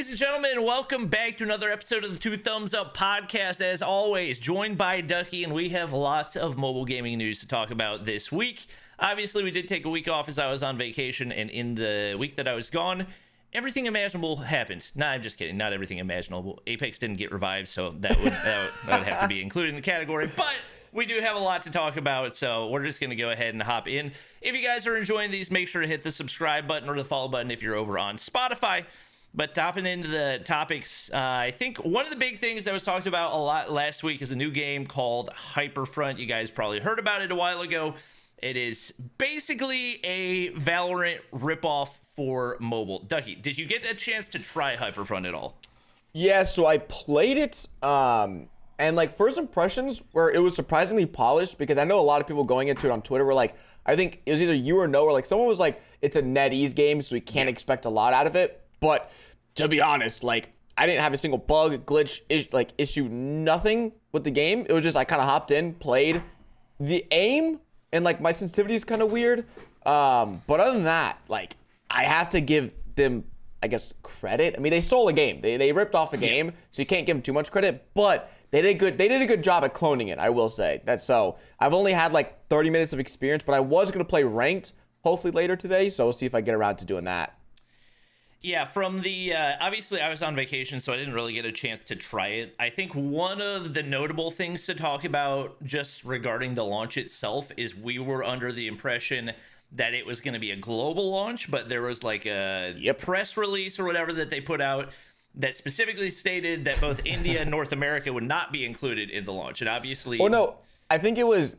Ladies and gentlemen, welcome back to another episode of the Two Thumbs Up podcast. As always, joined by Ducky, and we have lots of mobile gaming news to talk about this week. Obviously, we did take a week off as I was on vacation, and in the week that I was gone, everything imaginable happened. Nah, I'm just kidding. Not everything imaginable. Apex didn't get revived, so that would have to be included in the category. But we do have a lot to talk about, so we're just going to go ahead and hop in. If you guys are enjoying these, make sure to hit the subscribe button or the follow button if you're over on Spotify. But hopping into the topics, I think one of the big things that was talked about a lot last week is a new game called HyperFront. You guys probably heard about it a while ago. It is basically a Valorant ripoff for mobile. Ducky, did you get a chance to try HyperFront at all? Yeah, so I played it, and like first impressions where it was surprisingly polished, because I know a lot of people going into it on Twitter were like, I think it was either you or no, or like someone was like, it's a NetEase game, so we can't expect a lot out of it. But to be honest, like I didn't have a single bug, glitch, issue, nothing with the game. It was just I kind of hopped in, played. The aim and like my sensitivity is kind of weird. But other than that, like I have to give them, I guess, credit. I mean, they stole a game. They ripped off a game, so you can't give them too much credit. But they did a good job at cloning it, I will say. That's so. I've only had like 30 minutes of experience, but I was gonna play ranked hopefully later today. So we'll see if I get around to doing that. Yeah, from the, obviously I was on vacation, so I didn't really get a chance to try it. I think one of the notable things to talk about just regarding the launch itself is we were under the impression that it was going to be a global launch, but there was like a press release or whatever that they put out that specifically stated that both India and North America would not be included in the launch. And obviously... Oh, no, I think it was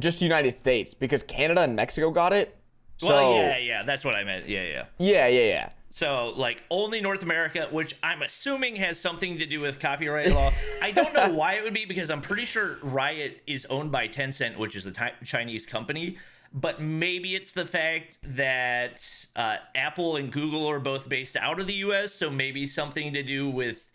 just the United States, because Canada and Mexico got it. Well, yeah, that's what I meant. Yeah. So, like, only North America, which I'm assuming has something to do with copyright law. I don't know why it would be, because I'm pretty sure Riot is owned by Tencent, which is a Chinese company. But maybe it's the fact that Apple and Google are both based out of the U.S., so maybe something to do with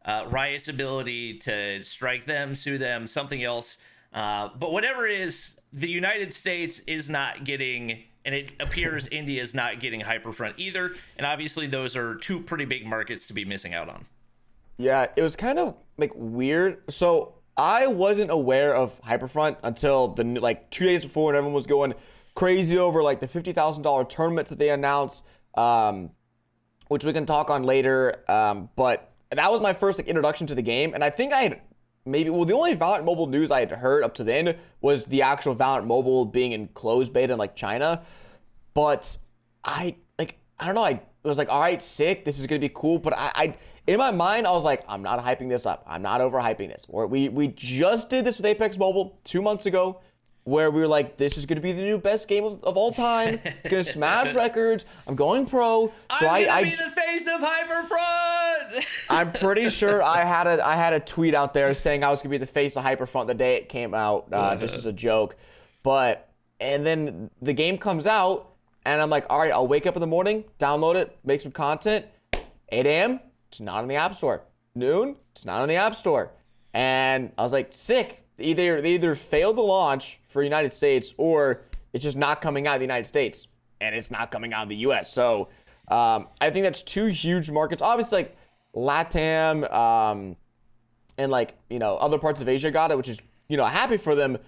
Riot's ability to strike them, sue them, something else. But whatever it is, the United States is not getting... And it appears India is not getting HyperFront either. And obviously those are two pretty big markets to be missing out on. Yeah, it was kind of like weird. So I wasn't aware of HyperFront until the like 2 days before, when everyone was going crazy over like the $50,000 tournaments that they announced, which we can talk on later. But that was my first like introduction to the game. And I think I had the only Valorant Mobile news I had heard up to then was the actual Valorant Mobile being in closed beta in like China. But I don't know, I was like, all right, sick, this is gonna be cool. But I in my mind, I was like, I'm not hyping this up. I'm not overhyping this. We just did this with Apex Mobile 2 months ago, where we were like, this is gonna be the new best game of all time. It's gonna smash records. I'm going pro. So I'm gonna be the face of HyperFront. I'm pretty sure I had a tweet out there saying I was gonna be the face of HyperFront the day it came out, just as a joke. And then the game comes out, and I'm like, all right, I'll wake up in the morning, download it, make some content. 8 a.m., it's not on the App Store. Noon, it's not on the App Store. And I was like, sick. They either failed the launch for United States, or it's just not coming out of the United States, and it's not coming out of the US. So I think that's two huge markets. Obviously, like LATAM and like, other parts of Asia got it, which is, happy for them.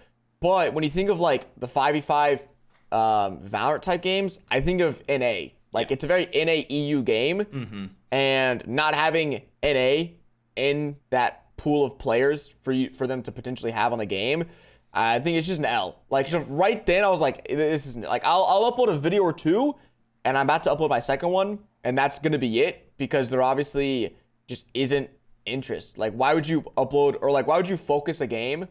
But when you think of like the 5v5 Valorant type games, I think of NA. Like it's a very NA EU game, and not having NA in that pool of players for them to potentially have on the game, I think it's just an L. Like so right then, I was like, this isn't like I'll upload a video or two, and I'm about to upload my second one, and that's gonna be it, because there obviously just isn't interest. Like why would you upload, or like why would you focus a game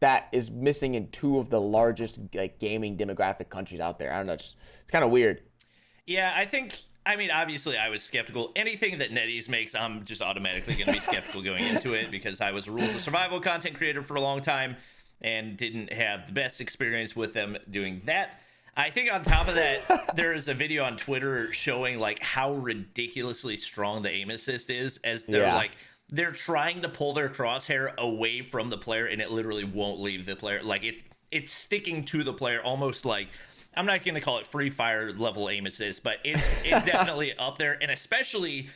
that is missing in two of the largest like gaming demographic countries out there? I don't know, it's kind of weird. Yeah, I mean, obviously I was skeptical. Anything that NetEase makes, I'm just automatically going to be skeptical going into it, because I was a Rules of Survival content creator for a long time and didn't have the best experience with them doing that. I think on top of that, there is a video on Twitter showing like how ridiculously strong the aim assist is, as they're trying to pull their crosshair away from the player, and it literally won't leave the player. Like it's sticking to the player, almost like, I'm not going to call it Free Fire level aim assist, but it's definitely up there. And especially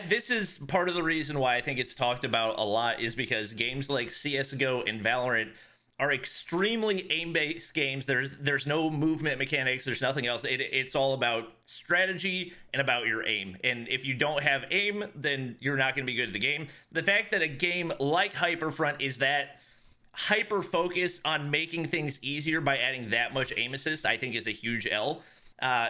This is part of the reason why I think it's talked about a lot, is because games like CSGO and Valorant are extremely aim-based games. There's no movement mechanics. There's nothing else. It's all about strategy and about your aim. And if you don't have aim, then you're not going to be good at the game. The fact that a game like HyperFront is that hyper-focused on making things easier by adding that much aim assist, I think is a huge L.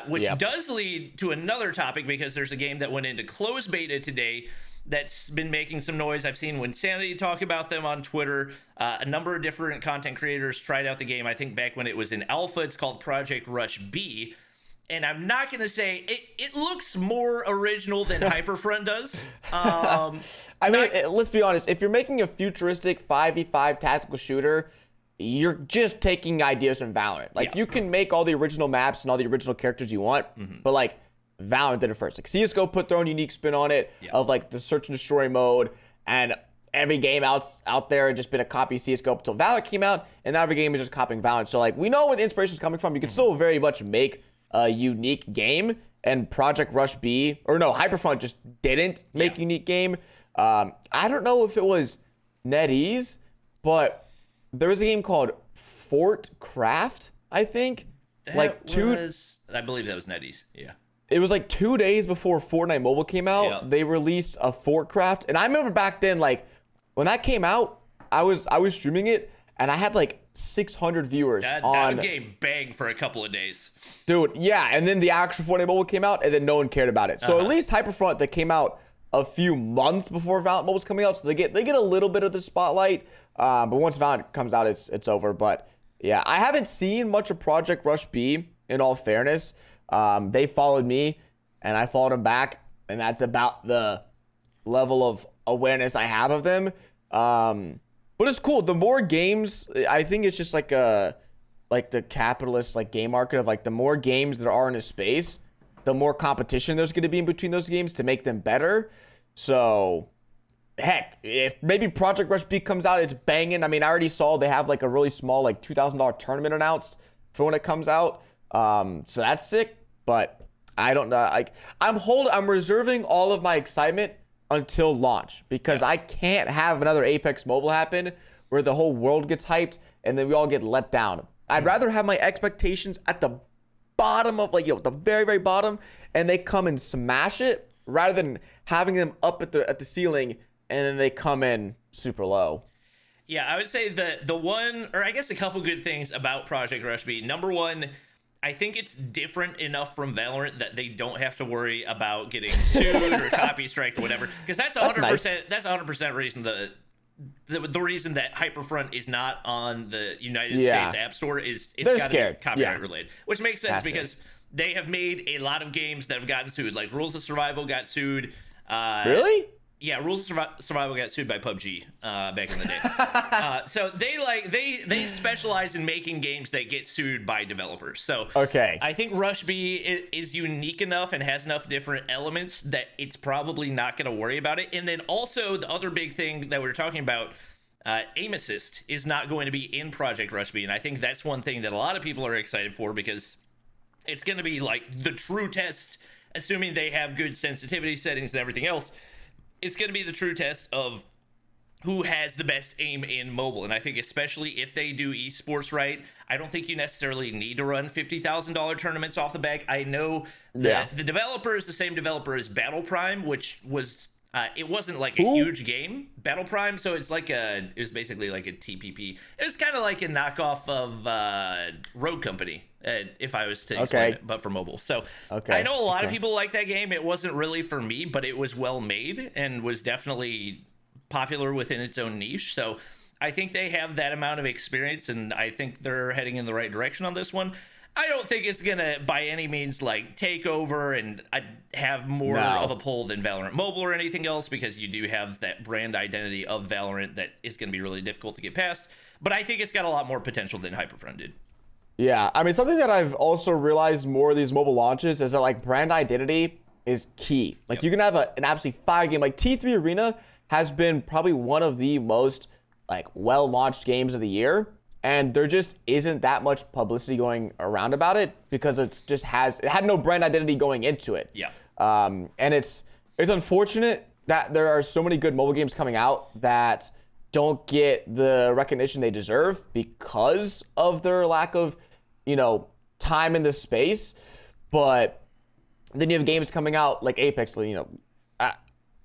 Which does lead to another topic, because there's a game that went into closed beta today that's been making some noise. I've seen Winsanity talk about them on Twitter. A number of different content creators tried out the game, I think back when it was in alpha. It's called Project Rush B. And I'm not going to say it looks more original than HyperFront does. I mean, let's be honest. If you're making a futuristic 5v5 tactical shooter, you're just taking ideas from Valorant. Like, you can make all the original maps and all the original characters you want, but like Valorant did it first. Like, CSGO put their own unique spin on it of like the search and destroy mode, and every game out there had just been a copy of CSGO until Valorant came out, and now every game is just copying Valorant. So like, we know where the inspiration is coming from. You can still very much make a unique game, and Project Rush B, or no, HyperFront just didn't make a unique game. I don't know if it was NetEase, but there was a game called Fort Craft, I think. I believe that was NetEase. Yeah. It was like 2 days before Fortnite Mobile came out. Yeah. They released a Fort Craft, and I remember back then, like when that came out, I was streaming it, and I had like 600 viewers that game banged for a couple of days. Dude, yeah, and then the actual Fortnite Mobile came out, and then no one cared about it. So at least HyperFront, that came out a few months before Valorant Mobile was coming out, so they get a little bit of the spotlight. But once Valorant comes out, it's over. But yeah, I haven't seen much of Project Rush B, in all fairness. They followed me, and I followed them back, and that's about the level of awareness I have of them. But it's cool. The more games, I think it's just like the capitalist like game market of like, the more games there are in a space, the more competition there's going to be in between those games to make them better. So heck, if maybe Project Rush B comes out, it's banging. I mean, I already saw they have like a really small like $2,000 tournament announced for when it comes out. So that's sick, but I don't know. Like, I'm reserving all of my excitement until launch, because I can't have another Apex Mobile happen where the whole world gets hyped and then we all get let down. I'd rather have my expectations at the bottom of like, the very, very bottom, and they come and smash it, rather than having them up at the ceiling and then they come in super low. Yeah, I would say the one, or I guess a couple good things about Project Rush B. Number one, I think it's different enough from Valorant that they don't have to worry about getting sued or copy striked or whatever, because that's 100%. Nice. That's 100% reason the reason that HyperFront is not on the United States App Store is it's got to be copyright related, which makes sense because they have made a lot of games that have gotten sued. Like Rules of Survival got sued. Really? Yeah, Rules of Survival got sued by PUBG back in the day. So they specialize in making games that get sued by developers. So I think Rush B is unique enough and has enough different elements that it's probably not going to worry about it. And then also the other big thing that we were talking about, aim assist is not going to be in Project Rush B. And I think that's one thing that a lot of people are excited for, because it's going to be like the true test, assuming they have good sensitivity settings and everything else. It's going to be the true test of who has the best aim in mobile. And I think especially if they do esports right, I don't think you necessarily need to run $50,000 tournaments off the back. I know that the developer is the same developer as Battle Prime, which was it wasn't like a huge game, Battle Prime, so it was basically like a TPP. It was kind of like a knockoff of Rogue Company, if I was to explain it, but for mobile. So I know a lot of people like that game. It wasn't really for me, but it was well made and was definitely popular within its own niche. So I think they have that amount of experience, and I think they're heading in the right direction on this one. I don't think it's going to, by any means, like, take over and have more of a pull than Valorant Mobile or anything else, because you do have that brand identity of Valorant that is going to be really difficult to get past. But I think it's got a lot more potential than HyperFront did. Yeah, I mean, something that I've also realized more of these mobile launches is that, like, brand identity is key. Like, you can have an absolutely fire game. Like, T3 Arena has been probably one of the most, like, well-launched games of the year. And there just isn't that much publicity going around about it, because it had no brand identity going into it. Yeah. And it's It's unfortunate that there are so many good mobile games coming out that don't get the recognition they deserve because of their lack of, time in the space. But then you have games coming out like Apex,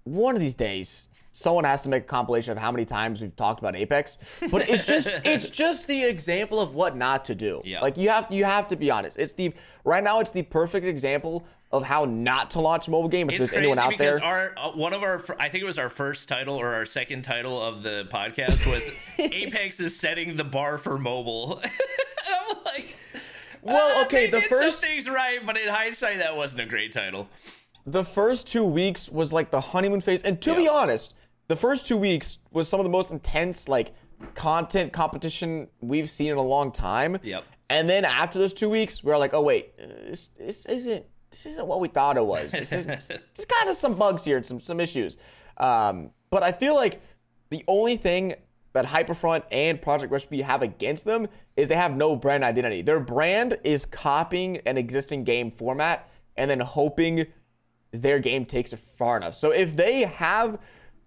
one of these days, someone has to make a compilation of how many times we've talked about Apex. But it's just the example of what not to do. Yeah. Like you have to be honest. Right now it's the perfect example of how not to launch a mobile game if there's anyone out there. I think it was our first title or our second title of the podcast was Apex is setting the bar for mobile. And I'm like, well, okay, the first some things right, but in hindsight, that wasn't a great title. The first 2 weeks was like the honeymoon phase, and to be honest, the first 2 weeks was some of the most intense content competition we've seen in a long time. Yep. And then after those 2 weeks, we were like, oh wait, this isn't what we thought it was. This is kind of some bugs here, some issues. But I feel like the only thing that HyperFront and Project Recipe have against them is they have no brand identity. Their brand is copying an existing game format and then hoping their game takes it far enough. So if they have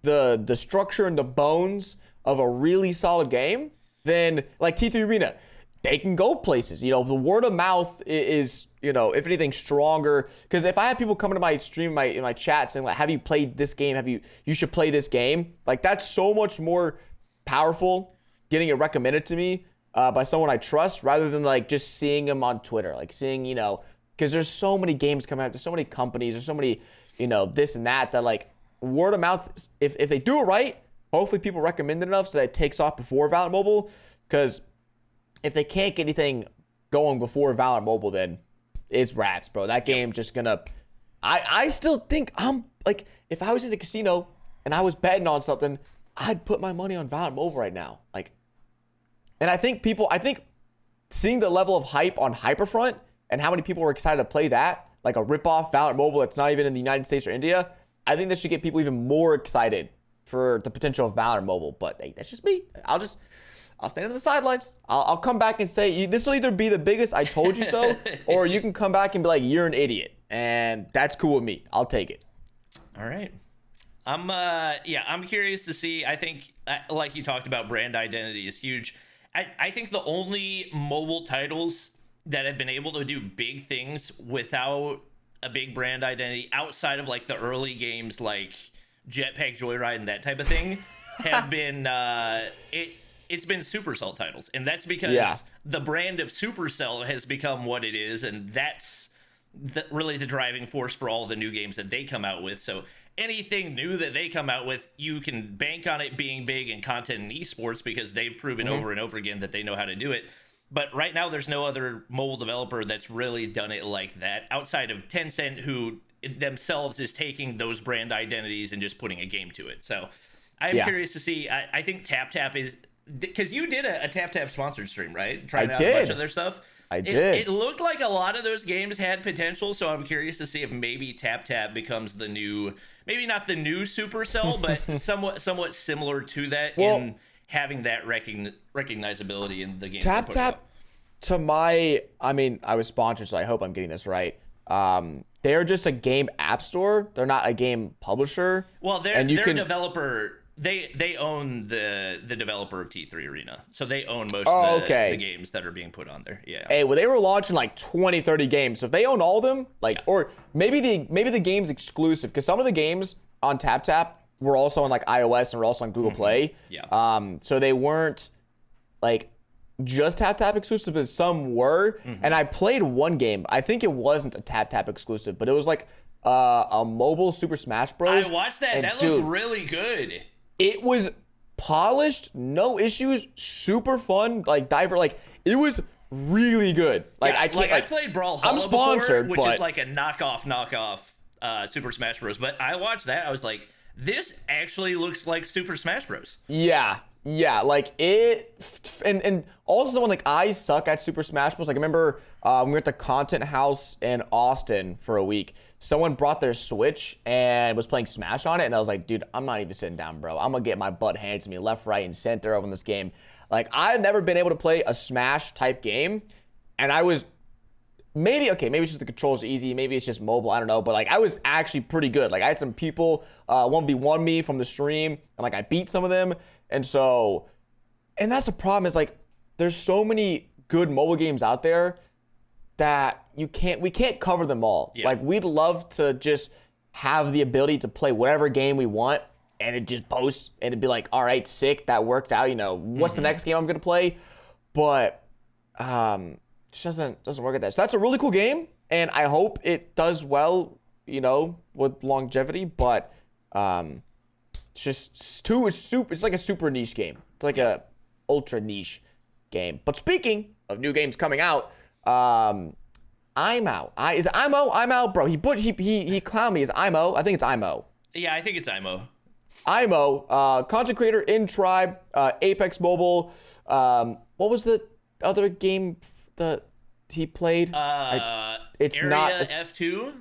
the structure and the bones of a really solid game, then like T3 Arena, they can go places. The word of mouth is, if anything, stronger. Because if I have people coming to my stream, in my chat saying like, have you played this game? You should play this game. Like that's so much more powerful getting it recommended to me by someone I trust rather than like just seeing them on Twitter, like seeing, because there's so many games coming out, there's so many companies, there's so many, this and that like word of mouth, if they do it right, hopefully people recommend it enough so that it takes off before Valorant Mobile. Because if they can't get anything going before Valorant Mobile, then it's rats, bro. That game just gonna, I still think I'm like, if I was in a casino and I was betting on something, I'd put my money on Valorant Mobile right now. And I think seeing the level of hype on HyperFront and how many people were excited to play that, like a rip-off Valorant Mobile that's not even in the United States or India, I think that should get people even more excited for the potential of Valorant Mobile. But hey, that's just me. I'll stand on the sidelines. I'll come back and say, this will either be the biggest I told you so, or you can come back and be like, you're an idiot. And that's cool with me. I'll take it. All right. I'm curious to see. I think, like you talked about, brand identity is huge. I think the only mobile titles that have been able to do big things without a big brand identity outside of like the early games like Jetpack Joyride and that type of thing have been it's been Supercell titles, and that's because the brand of Supercell has become what it is, and that's really the driving force for all the new games that they come out with. So anything new that they come out with, you can bank on it being big in content and esports because they've proven over and over again that they know how to do it. But right now, there's no other mobile developer that's really done it like that outside of Tencent, who themselves is taking those brand identities and just putting a game to it. So I'm curious to see. I think TapTap is, because you did a TapTap sponsored stream, right? Trying out a bunch of their stuff. I did. It looked like a lot of those games had potential, so I'm curious to see if maybe TapTap becomes the new, maybe not the new Supercell, but somewhat similar to that in having that recognizability in the games. TapTap, I was sponsored, so I hope I'm getting this right. They're just a game app store. They're not a game publisher. Well, they're a developer. They own the developer of T3 Arena, so they own most of the games that are being put on there. Yeah. Hey, well, they were launching like 20, 30 games. So if they own all of them, or maybe the game's exclusive, because some of the games on TapTap were also on like iOS and were also on Google Play. Yeah. So they weren't like just TapTap exclusive, but some were. And I played one game. I think it wasn't a TapTap exclusive, but it was like a mobile Super Smash Bros. I watched that. And that looked really good. It was polished, no issues, super fun, like diver, like it was really good. Like I can't. I played Brawlhalla. I'm sponsored, before, which is like a knockoff Super Smash Bros. But I watched that. I was like, this actually looks like Super Smash Bros. Yeah, like it, and also someone like I suck at Super Smash Bros. Like I remember we were at the Content House in Austin for a week. Someone brought their Switch and was playing Smash on it, and I was like, dude, I'm not even sitting down, bro. I'm gonna get my butt handed to me left, right, and center over in this game. Like I've never been able to play a Smash type game, and I was maybe it's just the controls are easy. Maybe it's just mobile. I don't know. But like I was actually pretty good. Like I had some people 1v1 me from the stream, and like I beat some of them. And that's the problem is like there's so many good mobile games out there that we can't cover them all. Yeah. Like we'd love to just have the ability to play whatever game we want, and it just posts and it'd be like, all right, sick, that worked out. You know, what's the next game I'm gonna play? But it just doesn't work at that. So that's a really cool game, and I hope it does well, you know, with longevity. But it's like a super niche game. It's like a ultra niche game. But speaking of new games coming out, I'm out. Is it IMO? I'm out, bro. He clowned me. Is IMO? I think it's IMO. Yeah, I think it's IMO. IMO, content creator in Tribe, Apex Mobile. What was the other game that he played? It's Area not F2.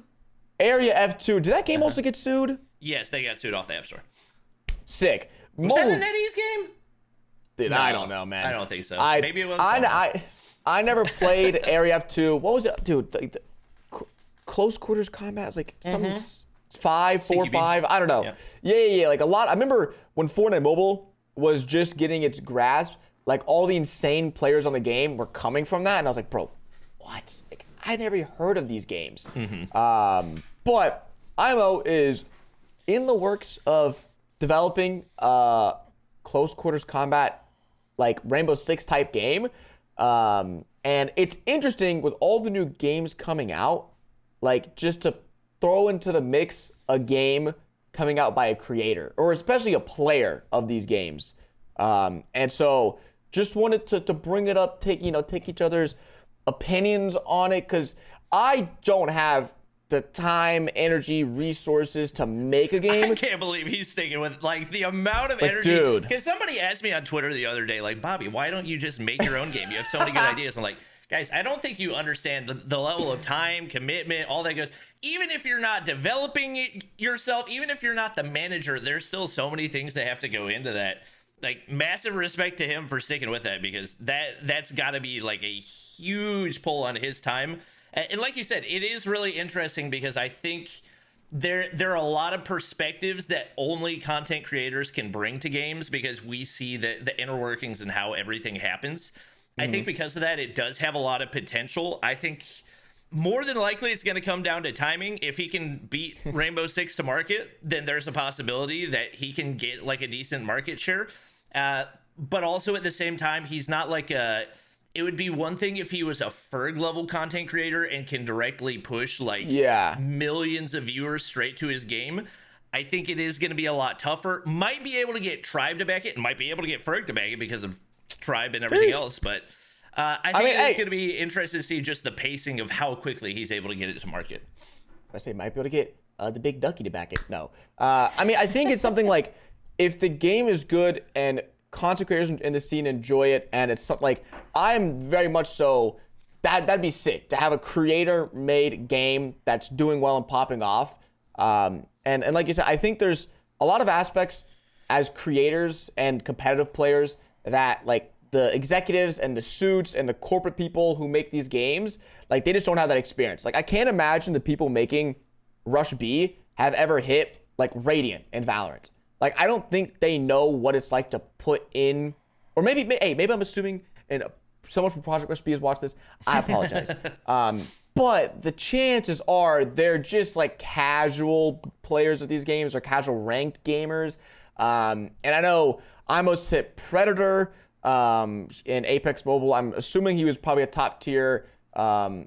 Area F2. Did that game also get sued? Yes, they got sued off the App Store. Sick. Was that a NetEase game? Dude, no, I don't know, man. I don't think so. Maybe it was. I never played Area F2. What was it, dude? The close quarters combat is like some 5, 4, 5. I don't know. Yeah. Like a lot. I remember when Fortnite Mobile was just getting its grasp. Like all the insane players on the game were coming from that, and I was like, bro, what? Like I never heard of these games. But IMO is in the works of developing close quarters combat, like Rainbow Six type game. And it's interesting with all the new games coming out, like just to throw into the mix a game coming out by a creator or especially a player of these games. And so just wanted to bring it up, take each other's opinions on it, because I don't have the time, energy, resources to make a game. I can't believe he's sticking with like the amount of energy. Dude. Because somebody asked me on Twitter the other day, like, Bobby, why don't you just make your own game? You have so many good ideas. I'm like, guys, I don't think you understand the level of time, commitment, all that goes. Even if you're not developing it yourself, even if you're not the manager, there's still so many things that have to go into that. Like, massive respect to him for sticking with that, because that's got to be like a huge pull on his time. And like you said, it is really interesting because I think there are a lot of perspectives that only content creators can bring to games, because we see the inner workings and how everything happens. I think because of that, it does have a lot of potential. I think more than likely it's going to come down to timing. If he can beat Rainbow Six to market, then there's a possibility that he can get like a decent market share. But also at the same time, he's not like it would be one thing if he was a Ferg level content creator and can directly push like millions of viewers straight to his game. I think it is going to be a lot tougher. Might be able to get Tribe to back it, and might be able to get Ferg to back it because of Tribe and everything else. But I think it's going to be interesting to see just the pacing of how quickly he's able to get it to market. I say might be able to get the big ducky to back it. No. I think it's something like if the game is good and content creators in the scene enjoy it, and it's something like I'm very much so that'd be sick to have a creator made game that's doing well and popping off. And like you said, I think there's a lot of aspects as creators and competitive players that like the executives and the suits and the corporate people who make these games, like they just don't have that experience. Like I can't imagine the people making Rush B have ever hit like Radiant and Valorant. Like I don't think they know what it's like to put in, or maybe I'm assuming, and someone from Project Rush B has watched this. I apologize. But the chances are they're just like casual players of these games or casual ranked gamers. And I know I almost hit Predator in Apex Mobile. I'm assuming he was probably a top tier Area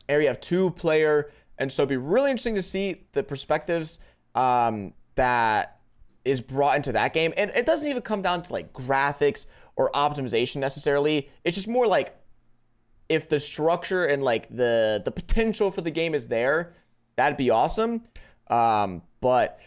F2 player. And so it'd be really interesting to see the perspectives that is brought into that game. And it doesn't even come down to like graphics or optimization necessarily. It's just more like if the structure and like the potential for the game is there, that'd be awesome. But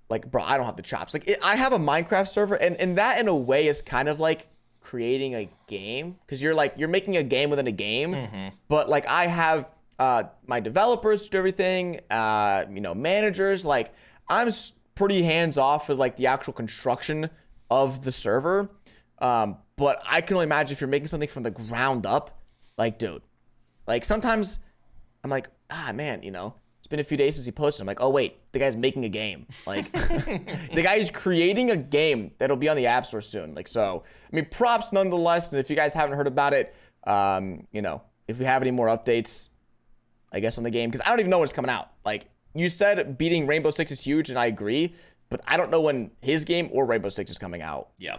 like, bro, I don't have the chops. Like I have a Minecraft server, and that in a way is kind of like creating a game, because you're making a game within a game. But like I have my developers do everything, managers. Like I'm pretty hands off with like the actual construction of the server. But I can only imagine if you're making something from the ground up, like, dude, like sometimes I'm like, man, it's been a few days since he posted. I'm like, oh wait, the guy's making a game. Like, the guy is creating a game that'll be on the App Store soon. Like, so I mean, props nonetheless. And if you guys haven't heard about it, if we have any more updates, I guess on the game, because I don't even know when it's coming out. Like you said, beating Rainbow Six is huge, and I agree. But I don't know when his game or Rainbow Six is coming out. Yeah.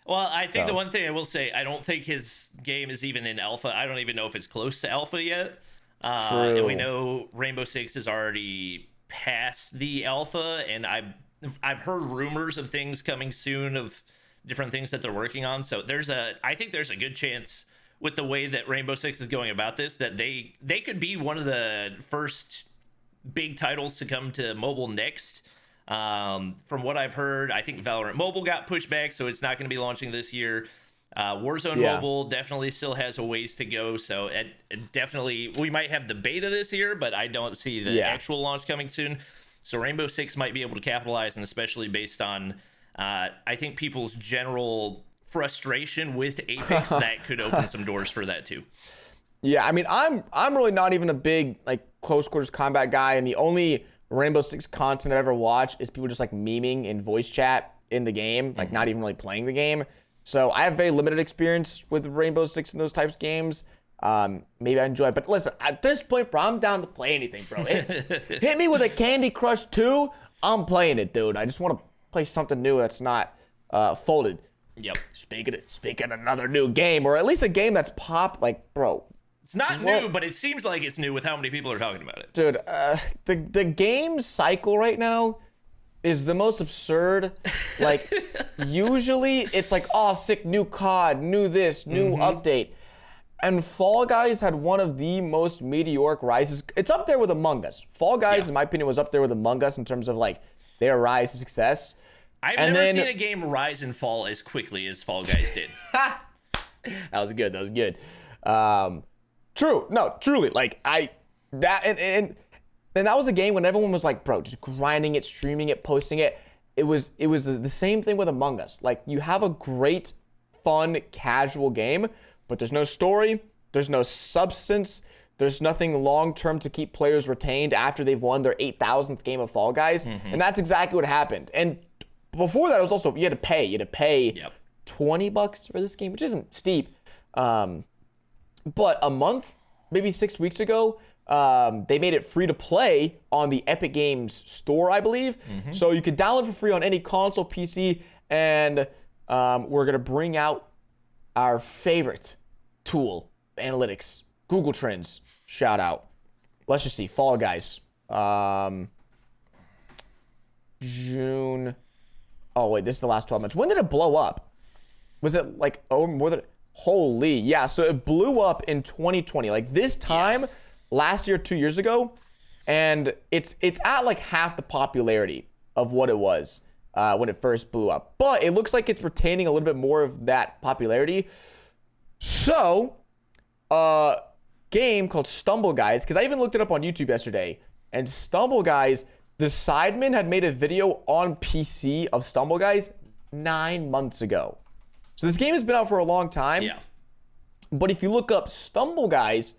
Well, I think the one thing I will say, I don't think his game is even in alpha. I don't even know if it's close to alpha yet. And we know Rainbow Six is already past the alpha, and I've heard rumors of things coming soon of different things that they're working on. So I think there's a good chance with the way that Rainbow Six is going about this that they could be one of the first big titles to come to mobile next. From what I've heard, I think Valorant Mobile got pushed back, so it's not going to be launching this year. Warzone Mobile definitely still has a ways to go, so it definitely we might have the beta this year, but I don't see the actual launch coming soon. So Rainbow Six might be able to capitalize, and especially based on I think people's general frustration with Apex, that could open some doors for that too. Yeah, I mean, I'm really not even a big like close quarters combat guy, and the only Rainbow Six content I ever watch is people just like memeing in voice chat in the game, like not even really playing the game. So I have very limited experience with Rainbow Six and those types of games. Maybe I enjoy it. But listen, at this point, bro, I'm down to play anything, bro. Hit me with a Candy Crush 2, I'm playing it, dude. I just want to play something new that's not folded. Yep. Speaking of another new game, or at least a game that's like, bro. It's not new, but it seems like it's new with how many people are talking about it. Dude, the game cycle right now is the most absurd. Like, usually it's like, oh, sick, new COD, new this, new update. And Fall Guys had one of the most meteoric rises. It's up there with Among Us. Fall Guys, in my opinion, was up there with Among Us in terms of, like, their rise to success. I've never seen a game rise and fall as quickly as Fall Guys did. That was good. True. No, truly. Like, and that was a game when everyone was like, bro, just grinding it, streaming it, posting it. It was the same thing with Among Us. Like, you have a great, fun, casual game, but there's no story, there's no substance, there's nothing long-term to keep players retained after they've won their 8,000th game of Fall Guys. And that's exactly what happened. And before that, it was also, you had to pay $20 for this game, which isn't steep. But a month, maybe 6 weeks ago, they made it free to play on the Epic Games store, I believe. So you could download for free on any console, PC, and we're going to bring out our favorite tool, analytics, Google Trends, shout out. Let's just see, Fall Guys. June. Oh, wait, this is the last 12 months. When did it blow up? Was it like, more than... Holy, yeah. So it blew up in 2020. Like this time, last year, 2 years ago, and it's at like half the popularity of what it was when it first blew up. But it looks like it's retaining a little bit more of that popularity. So, game called Stumble Guys, because I even looked it up on YouTube yesterday, and Stumble Guys, the Sidemen had made a video on PC of Stumble Guys 9 months ago. So this game has been out for a long time. Yeah. But if you look up Stumble Guys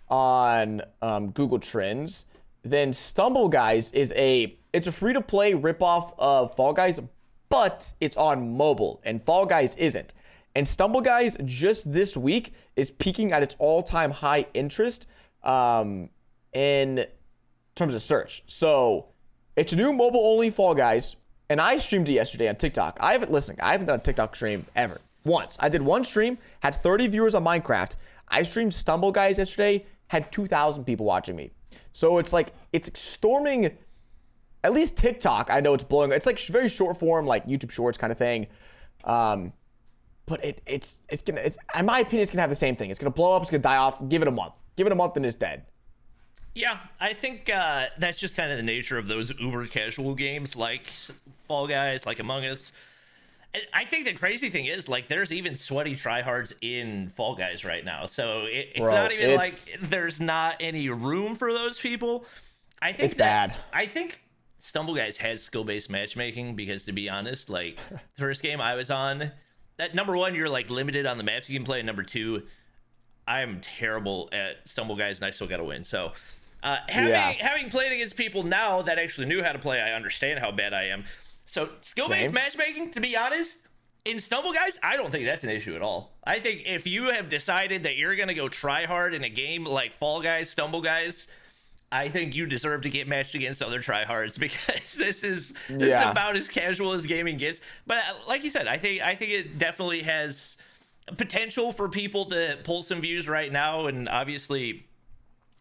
on Google Trends, then Stumble Guys it's a free-to-play ripoff of Fall Guys, but it's on mobile, and Fall Guys isn't. And Stumble Guys just this week is peaking at its all-time high interest in terms of search. So it's a new mobile-only Fall Guys. And I streamed it yesterday on TikTok. I haven't done a TikTok stream ever. Once. I did one stream, had 30 viewers on Minecraft. I streamed Stumble Guys yesterday, had 2,000 people watching me. So it's like, it's storming, at least TikTok, I know it's blowing. It's like very short form, like YouTube Shorts kind of thing. But it's in my opinion, it's going to have the same thing. It's going to blow up, it's going to die off. Give it a month. Give it a month and it's dead. Yeah, I think that's just kind of the nature of those uber casual games like Fall Guys, like Among Us. I think the crazy thing is, like, there's even sweaty tryhards in Fall Guys right now. So it's not even like there's not any room for those people. I think it's bad. I think Stumble Guys has skill-based matchmaking because, to be honest, like, the first game I was on, that number one, you're, like, limited on the maps you can play, and number two, I'm terrible at Stumble Guys, and I still got to win. So, Yeah. having played against people now that actually knew how to play, I understand how bad I am. So, skill-based Same. matchmaking, to be honest, in Stumble Guys, I don't think that's an issue at all. I think if you have decided that you're gonna go try hard in a game like Fall Guys, Stumble Guys, I think you deserve to get matched against other tryhards, because this is about as casual as gaming gets. But like you said, I think it definitely has potential for people to pull some views right now. And obviously,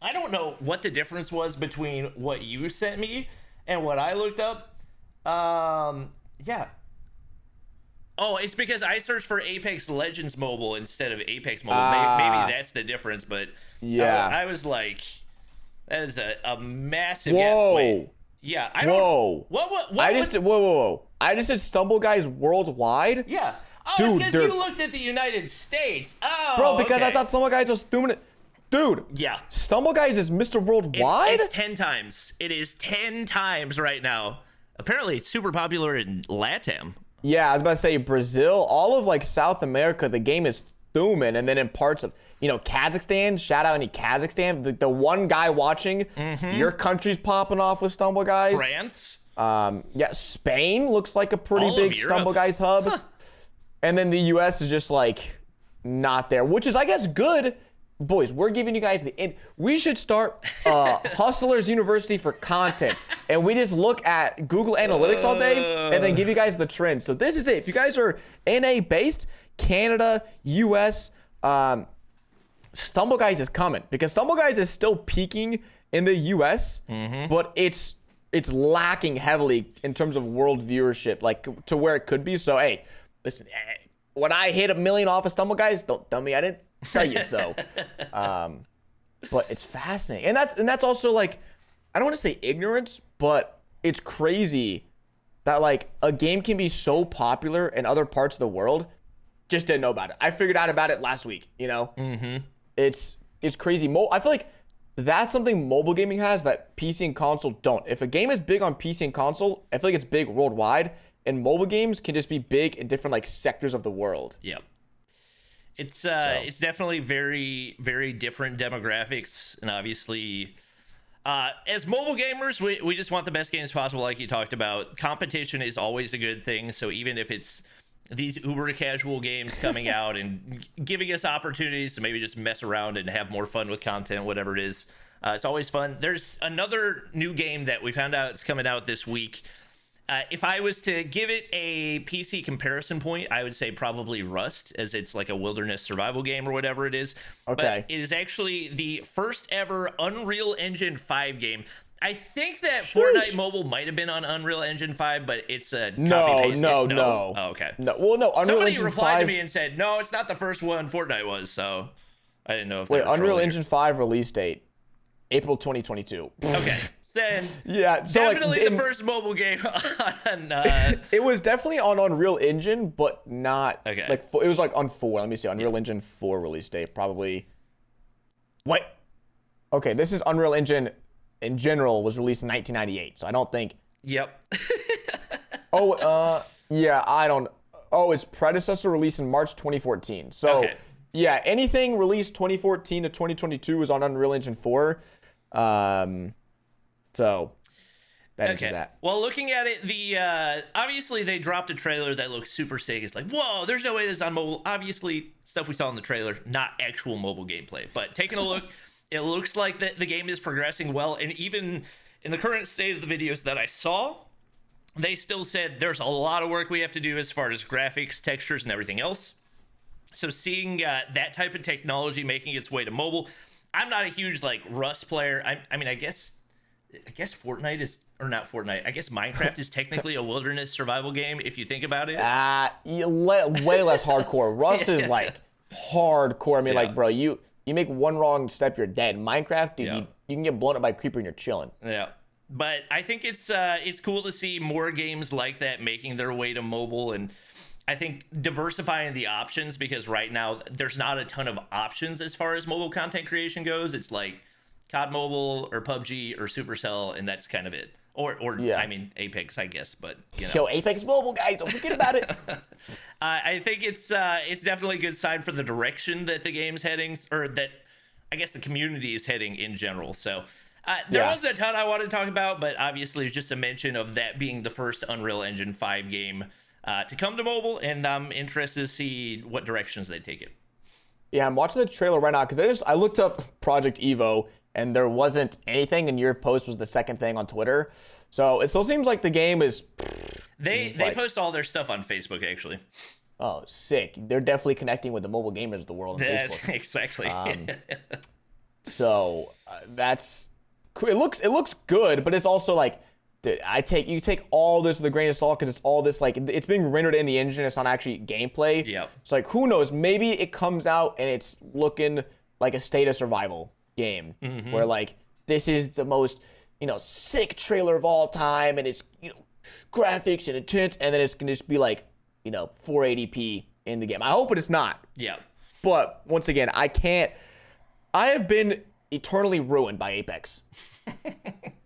I don't know what the difference was between what you sent me and what I looked up. Yeah. Oh, it's because I searched for Apex Legends Mobile instead of Apex Mobile. Maybe that's the difference. But yeah, I was like, that is a massive Whoa. Wait. Yeah, I don't. Whoa. What? I just did. Whoa. I just did Stumble Guys worldwide. Yeah. Oh, Dude, it's because you looked at the United States. Oh, bro, because okay. I thought Stumble Guys was doing it. Dude. Yeah. Stumble Guys is Mr. Worldwide. It's 10 times. It is 10 times right now. Apparently, it's super popular in LATAM. Yeah, I was about to say Brazil, all of like South America. The game is booming, and then in parts of Kazakhstan. Shout out any Kazakhstan. The one guy watching, your country's popping off with Stumble Guys. France. Yeah, Spain looks like a pretty All of big Europe. Stumble Guys hub. Huh. And then the US is just like not there, which is, I guess, good. Boys, we're giving you guys the end. We should start Hustlers University for content. And we just look at Google Analytics all day and then give you guys the trends. So this is it. If you guys are NA based, Canada, US, Stumble Guys is coming, because Stumble Guys is still peaking in the US, but it's lacking heavily in terms of world viewership, like to where it could be. So, hey, listen, when I hit 1 million off of Stumble Guys, don't tell me I didn't tell you so. But it's fascinating. And that's also like, I don't want to say ignorance, but it's crazy that like a game can be so popular in other parts of the world. Just didn't know about it. I figured out about it last week, It's crazy. I feel like that's something mobile gaming has that PC and console don't. If a game is big on PC and console, I feel like it's big worldwide, and mobile games can just be big in different like sectors of the world. Yep. It's definitely very, very different demographics, and obviously, as mobile gamers, we just want the best games possible, like you talked about. Competition is always a good thing, so even if it's these uber casual games coming out and giving us opportunities to maybe just mess around and have more fun with content, whatever it is, it's always fun. There's another new game that we found out is coming out this week. If I was to give it a PC comparison point, I would say probably Rust, as it's like a wilderness survival game or whatever it is. Okay. But it is actually the first ever Unreal Engine 5 game. I think that Fortnite Mobile might have been on Unreal Engine 5, but it's a copy-paste. No. Oh, okay. No, well, no. Unreal Somebody Engine replied 5... to me and said, no, it's not the first one Fortnite was, so I didn't know if Wait, Unreal Engine 5 release date, April 2022. Okay. Then yeah, so definitely the first mobile game on it was definitely on Unreal Engine, but not okay. Like it was like on 4. Let me see, Unreal Engine 4 release date probably. Wait, okay, this is Unreal Engine in general was released in 1998, so I don't think. Yep. Yeah, I don't. Oh, its predecessor released in March 2014. So okay. Yeah, anything released 2014 to 2022 was on Unreal Engine 4. So that answers that. Well, looking at it, the obviously they dropped a trailer that looked super sick. It's like, whoa, there's no way this is on mobile. Obviously, stuff we saw in the trailer, not actual mobile gameplay. But taking a look, it looks like the game is progressing well. And even in the current state of the videos that I saw, they still said there's a lot of work we have to do as far as graphics, textures, and everything else. So seeing that type of technology making its way to mobile, I'm not a huge like Rust player. I mean, I guess Fortnite is, or not Fortnite, I guess Minecraft is technically a wilderness survival game if you think about it. Way less hardcore. Rust is like hardcore. I mean, like, bro, you make one wrong step, you're dead. Minecraft, dude, you can get blown up by a creeper and you're chilling. Yeah. But I think it's cool to see more games like that making their way to mobile, and I think diversifying the options, because right now there's not a ton of options as far as mobile content creation goes. It's like COD Mobile or PUBG or Supercell, and that's kind of it. Or Yeah. I mean Apex, I guess, but you know. Yo, Apex Mobile, guys, don't forget about it. I think it's definitely a good sign for the direction that the game's heading, or that I guess the community is heading in general. So there wasn't a ton I wanted to talk about, but obviously it's just a mention of that being the first Unreal Engine 5 game to come to mobile, and I'm interested to see what directions they take it. Yeah, I'm watching the trailer right now because I looked up Project Evo and there wasn't anything, and your post was the second thing on Twitter. So it still seems like the game is. They post all their stuff on Facebook, actually. Oh, sick! They're definitely connecting with the mobile gamers of the world on Facebook. Exactly. So that's it looks good, but it's also like, dude, you take all this with a grain of salt because it's all this like it's being rendered in the engine. It's not actually gameplay. Yeah. It's like, who knows? Maybe it comes out and it's looking like a state of survival game where like this is the most sick trailer of all time, and it's graphics and intense, and then it's gonna just be like 480p in the game. I hope it's not. Yeah. But once again, I have been eternally ruined by Apex.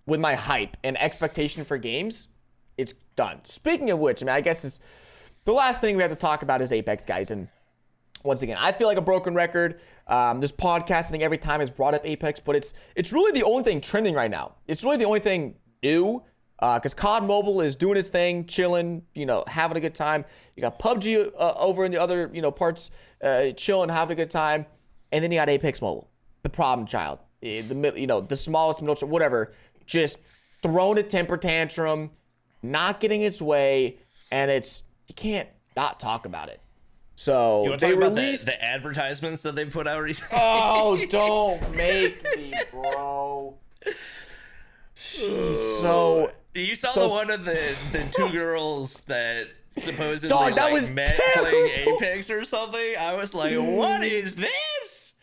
With my hype and expectation for games, it's done. Speaking of which, I mean, I guess it's the last thing we have to talk about is Apex, guys. And once again, I feel like a broken record. This podcast, I think every time has brought up Apex, but it's really the only thing trending right now. It's really the only thing new, because COD Mobile is doing its thing, chilling, having a good time. You got PUBG over in the other, parts, chilling, having a good time, and then you got Apex Mobile, the problem child, the smallest middle, whatever, just throwing a temper tantrum, not getting its way, and you can't not talk about it. So they released the advertisements that they put out recently. Oh, don't make me, bro. Jeez, so you saw the one of the two girls that supposedly that was met playing Apex or something. I was like, what is this?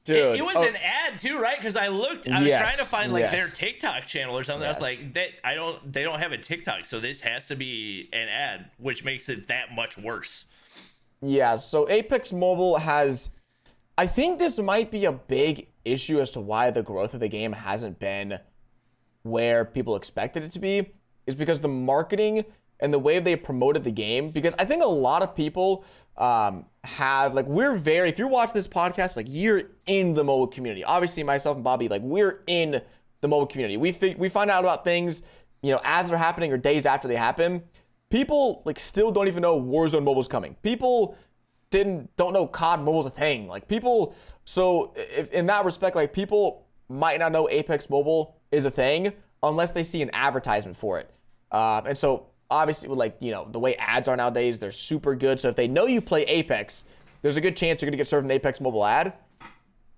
Dude, it was an ad too, right? Because I was trying to find their TikTok channel or something. Yes. I was like, they don't have a TikTok, so this has to be an ad, which makes it that much worse. Yeah, so Apex Mobile I think this might be a big issue as to why the growth of the game hasn't been where people expected it to be, is because the marketing and the way they promoted the game. Because I think a lot of people if you're watching this podcast, you're in the mobile community. Obviously, myself and Bobby, we're in the mobile community. We find out about things, as they're happening or days after they happen. People still don't even know Warzone Mobile's coming. People don't know COD Mobile's a thing. So if in that respect, people might not know Apex Mobile is a thing unless they see an advertisement for it. And so obviously, the way ads are nowadays, they're super good. So if they know you play Apex, there's a good chance you're gonna get served an Apex Mobile ad.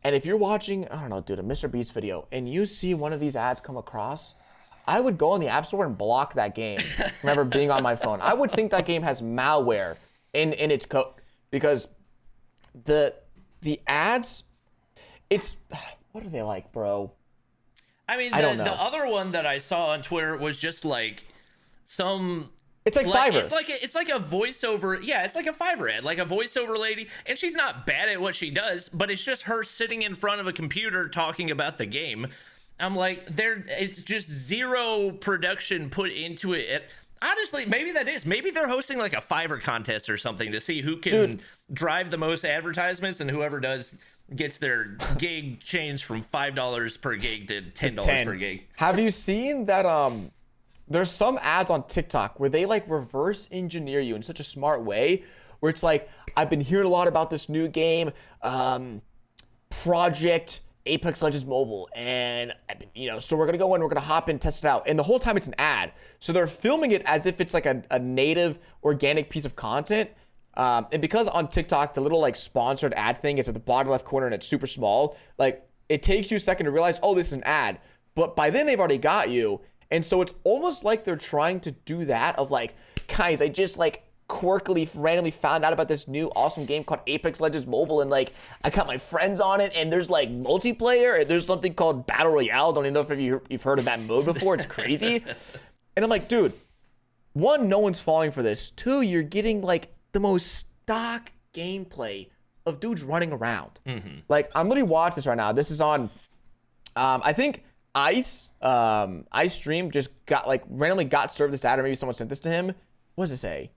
And if you're watching, I don't know, dude, a Mr. Beast video, and you see one of these ads come across, I would go on the App Store and block that game from ever being on my phone. I would think that game has malware in its code, because the ads, what are they like, bro? I mean, I don't know. The other one that I saw on Twitter was just some. It's like Fiverr. It's like a voiceover. Yeah, it's like a Fiverr ad, like a voiceover lady, and she's not bad at what she does, but it's just her sitting in front of a computer talking about the game. I'm like, it's just zero production put into it. Honestly, maybe that is. Maybe they're hosting a Fiverr contest or something to see who can drive the most advertisements, and whoever does gets their gig changed from $5 per gig to $10 per gig. Have you seen that? There's some ads on TikTok where they reverse engineer you in such a smart way, where it's I've been hearing a lot about this new game, Project Apex Legends Mobile, and so we're gonna go in, we're gonna hop in, test it out, and the whole time it's an ad. So they're filming it as if it's a native organic piece of content, and because on TikTok the little sponsored ad thing is at the bottom left corner and it's super small, it takes you a second to realize, oh, this is an ad, but by then they've already got you. And so it's almost like they're trying to do that of guys, I just quirkily randomly found out about this new awesome game called Apex Legends Mobile, and I got my friends on it, and there's multiplayer, and there's something called Battle Royale. Don't even know if you've heard of that mode before. It's crazy. And I'm like, dude, one, no one's falling for this. Two, you're getting the most stock gameplay of dudes running around. I'm literally watching this right now. This is on I think Ice Stream just got like randomly got served this ad, or maybe someone sent this to him. What does it say?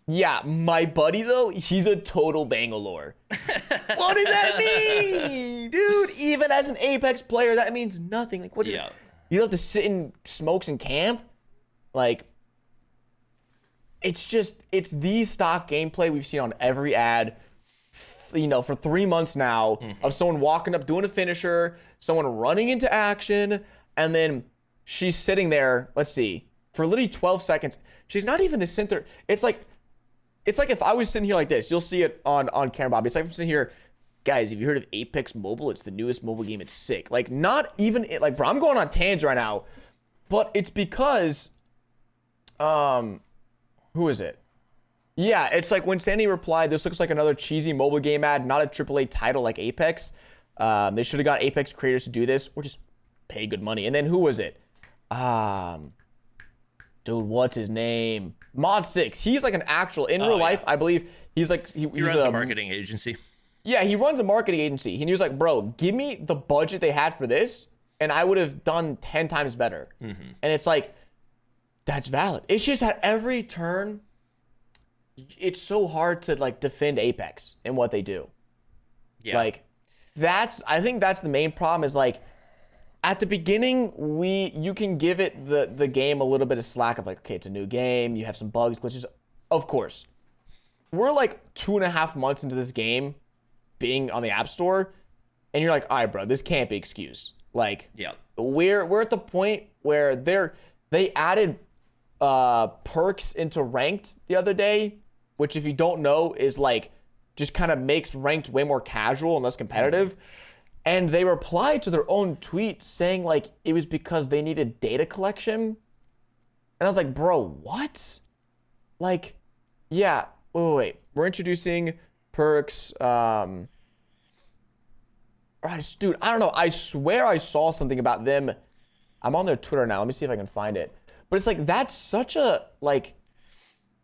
Yeah, my buddy though, he's a total Bangalore. What does that mean, dude? Even as an Apex player, that means nothing. Like, what? Yeah. You have to sit in smokes and camp? Like, it's the stock gameplay we've seen on every ad, for 3 months now, of someone walking up, doing a finisher, someone running into action, and then she's sitting there, let's see, for literally 12 seconds. She's not even the center. It's like if I was sitting here like this, you'll see it on camera, Bobby. It's like I'm sitting here, guys, have you heard of Apex Mobile? It's the newest mobile game. It's sick. Like, not even, like, bro, I'm going on tangent right now, but it's because, who is it? Yeah, it's like when Sandy replied, this looks like another cheesy mobile game ad, not a AAA title like Apex. They should have got Apex creators to do this, or just pay good money. And then who was it? Dude, what's his name? Mod6. He's like an actual, in real life, I believe, he's like, he runs a marketing agency. Yeah, he runs a marketing agency. And he was like, bro, give me the budget they had for this, and I would have done 10 times better. And it's like, that's valid. It's just at every turn, it's so hard to like defend Apex and what they do. Yeah. Like, I think that's the main problem, is like, at the beginning, you can give it the game a little bit of slack of like, okay, it's a new game, you have some bugs, glitches. Of course. We're like 2.5 months into this game being on the App Store, and you're like, all right, bro, this can't be excused. Like, yeah, we're at the point where they added perks into ranked the other day, which, if you don't know, is like just kind of makes ranked way more casual and less competitive. And they replied to their own tweet saying like it was because they needed data collection. And I was like, bro, what? Like, yeah, wait. We're introducing perks. Dude, I don't know. I swear I saw something about them. I'm on their Twitter now. Let me see if I can find it. But it's like, that's such a, like,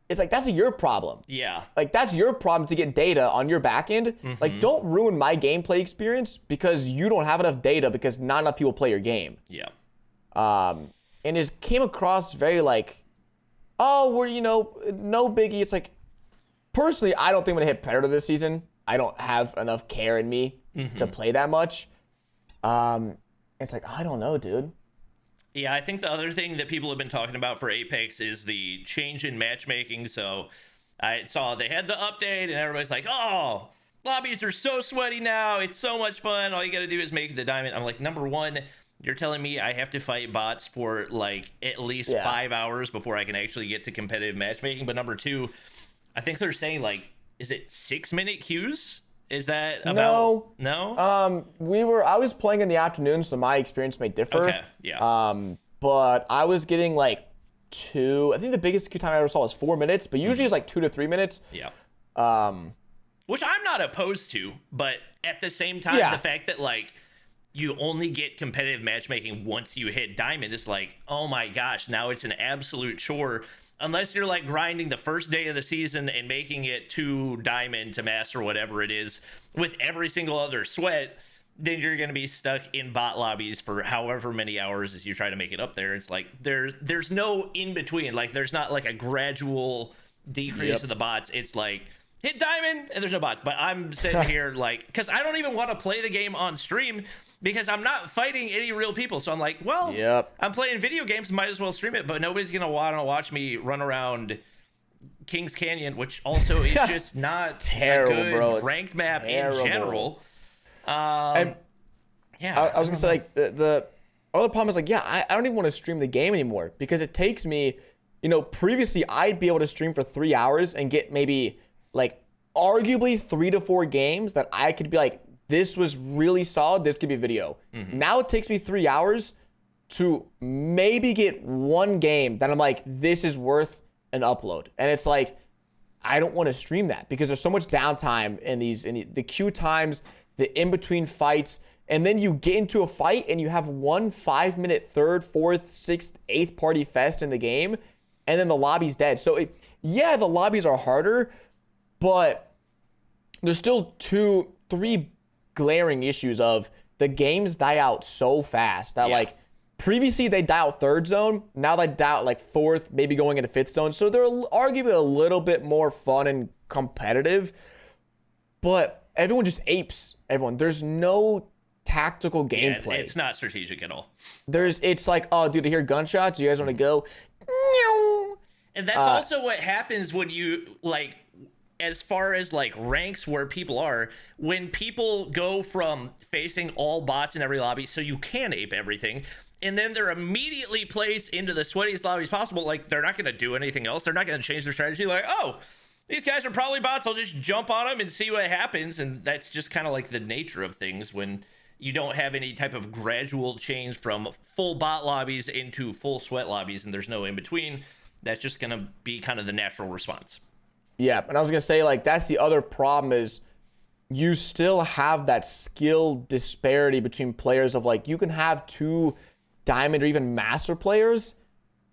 it's like, that's your problem. Yeah. Like, that's your problem to get data on your back end. Like, don't ruin my gameplay experience because you don't have enough data because not enough people play your game. Yeah. And it came across very like, oh, we're, no biggie. It's like, personally, I don't think I'm going to hit Predator this season. I don't have enough care in me to play that much. It's like, I don't know, dude. Yeah, I think the other thing that people have been talking about for Apex is the change in matchmaking. So I saw they had the update and everybody's like, oh, lobbies are so sweaty now. It's so much fun. All you got to do is make the diamond. I'm like, number one, you're telling me I have to fight bots for like at least 5 hours before I can actually get to competitive matchmaking. But number two, I think they're saying like, is it 6-minute queues? Is that about? No. I was playing in the afternoon, so my experience may differ. Okay. Yeah. But I was getting like 2. I think the biggest queue time I ever saw was 4 minutes, but usually it's like 2 to 3 minutes. Yeah. Which I'm not opposed to, but at the same time, the fact that like you only get competitive matchmaking once you hit diamond is like, oh my gosh, now it's an absolute chore. Unless you're like grinding the first day of the season and making it to diamond to master, whatever it is, with every single other sweat, then you're going to be stuck in bot lobbies for however many hours as you try to make it up there. It's like there's no in between. Like, there's not like a gradual decrease of the bots. It's like hit diamond and there's no bots. But I'm sitting here like, because I don't even want to play the game on stream because I'm not fighting any real people. So I'm like, well, I'm playing video games, might as well stream it, but nobody's going to want to watch me run around Kings Canyon, which also is just not terrible, a good bro. ranked map in general. I was going to say, like, the other problem is, like, I don't even want to stream the game anymore because it takes me, previously I'd be able to stream for 3 hours and get maybe, like, arguably 3 to 4 games that I could be like, this was really solid, this could be a video. Now it takes me 3 hours to maybe get one game that I'm like, this is worth an upload. And it's like, I don't want to stream that because there's so much downtime in the queue times, the in-between fights, and then you get into a fight and you have one 5-minute third, fourth, sixth, eighth party fest in the game, and then the lobby's dead. So the lobbies are harder, but there's still 2, 3 glaring issues of the games die out so fast that like previously they die out third zone. Now they die out like fourth, maybe going into fifth zone. So they're arguably a little bit more fun and competitive. But everyone just apes everyone. There's no tactical gameplay. It's not strategic at all. It's like, oh, dude, I hear gunshots. You guys want to go? And that's also what happens when you like, as far as like ranks where people are, when people go from facing all bots in every lobby, so you can ape everything, and then they're immediately placed into the sweatiest lobbies possible. Like, they're not going to do anything else. They're not going to change their strategy. Like, oh, these guys are probably bots. I'll just jump on them and see what happens. And that's just kind of like the nature of things when you don't have any type of gradual change from full bot lobbies into full sweat lobbies, and there's no in between. That's just going to be kind of the natural response. Yeah, and I was going to say, like, that's the other problem is you still have that skill disparity between players of, like, you can have 2 diamond or even master players,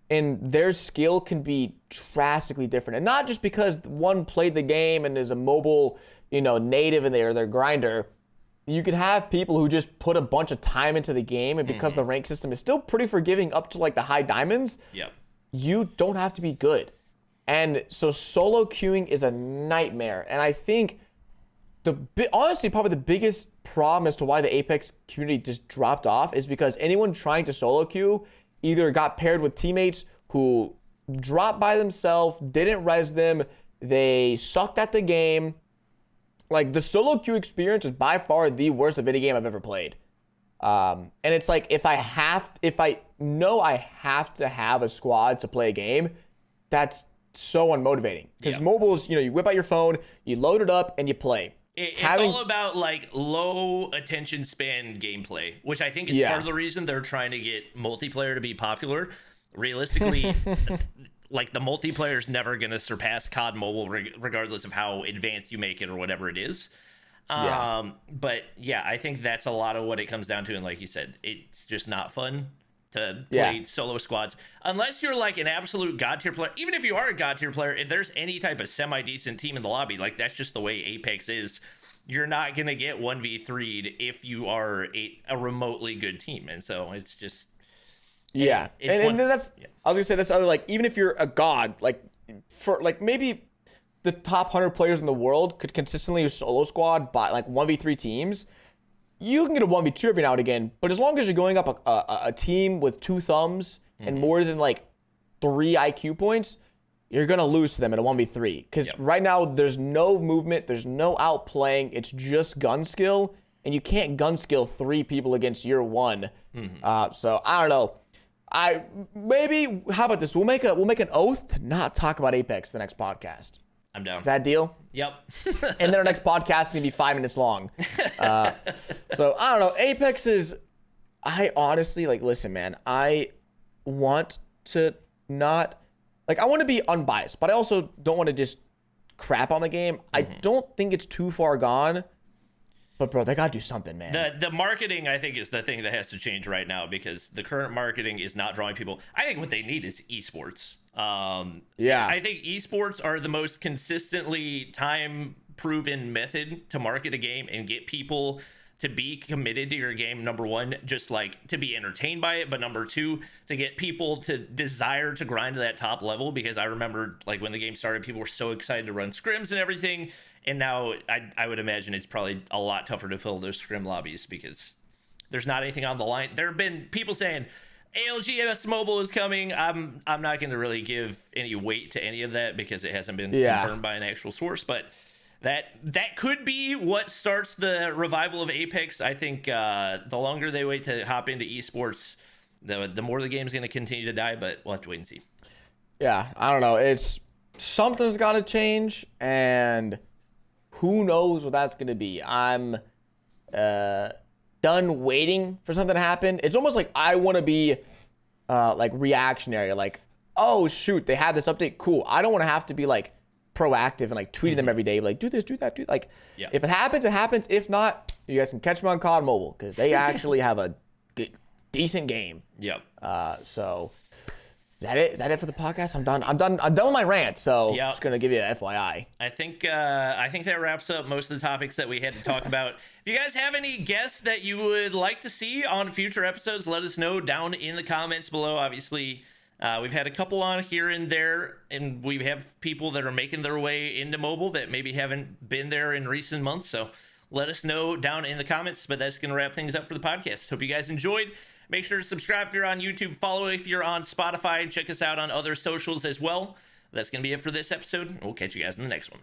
and their skill can be drastically different. And not just because one played the game and is a mobile, native and they're grinder. You can have people who just put a bunch of time into the game, and because the rank system is still pretty forgiving up to like the high diamonds, you don't have to be good. And so solo queuing is a nightmare. And I think honestly, probably the biggest problem as to why the Apex community just dropped off is because anyone trying to solo queue either got paired with teammates who dropped by themselves, didn't res them, they sucked at the game. Like, the solo queue experience is by far the worst of any game I've ever played. And it's like, if I know I have to have a squad to play a game, that's so unmotivating. Because mobiles, you whip out your phone, you load it up, and you play. It's all about like low attention span gameplay, which I think is part of the reason they're trying to get multiplayer to be popular. Realistically, like, the multiplayer is never going to surpass COD Mobile, regardless of how advanced you make it or whatever it is. But yeah, I think that's a lot of what it comes down to. And like you said, it's just not fun to play solo squads unless you're like an absolute god tier player. Even if you are a god tier player, if there's any type of semi-decent team in the lobby, like, that's just the way Apex is. You're not gonna get 1v3'd if you are a remotely good team. And so it's just and that's I was gonna say that's other, like, even if you're a god, like, for like maybe the top 100 players in the world could consistently solo squad by like 1v3 teams. You can get a 1v2 every now and again, but as long as you're going up a team with 2 thumbs and more than like 3 IQ points, you're going to lose to them in a 1v3. Because right now, there's no movement, there's no outplaying, it's just gun skill, and you can't gun skill 3 people against your 1. So I don't know. How about this? We'll make an oath to not talk about Apex the next podcast. I'm down. Is that a deal? Yep. And then our next podcast is going to be 5 minutes long. So, I don't know. Apex is... I honestly, like, listen, man. I want to not... Like, I want to be unbiased, but I also don't want to just crap on the game. I don't think it's too far gone. But, bro, they got to do something, man. The marketing, I think, is the thing that has to change right now, because the current marketing is not drawing people. I think what they need is esports. I think esports are the most consistently time-proven method to market a game and get people to be committed to your game. Number one, just like to be entertained by it, but number two, to get people to desire to grind to that top level. Because I remember, like, when the game started, people were so excited to run scrims and everything, and now I would imagine it's probably a lot tougher to fill those scrim lobbies because there's not anything on the line. There have been people saying ALGS Mobile is coming. I'm not going to really give any weight to any of that because it hasn't been confirmed by an actual source, but that could be what starts the revival of Apex. I think the longer they wait to hop into esports, the more the game's going to continue to die, but we'll have to wait and see. Yeah, I don't know. Something's got to change, and who knows what that's going to be. I'm done waiting for something to happen. It's almost like I want to be like reactionary, like, oh shoot, they had this update, cool. I don't want to have to be like proactive and like tweeting them every day, like, do this, do that, do like, if it happens, it happens. If not, you guys can catch me on COD Mobile because they actually have a decent game. Yep. So that it? Is that it for the podcast? I'm done. I'm done with my rant. So Yep. just gonna give you an FYI. I think that wraps up most of the topics that we had to talk about. If you guys have any guests that you would like to see on future episodes, let us know down in the comments below. Obviously, we've had a couple on here and there, and we have people that are making their way into mobile that maybe haven't been there in recent months. So let us know down in the comments. But that's going to wrap things up for the podcast. Hope you guys enjoyed. Make sure to subscribe if you're on YouTube, follow if you're on Spotify, check us out on other socials as well. That's going to be it for this episode. We'll catch you guys in the next one.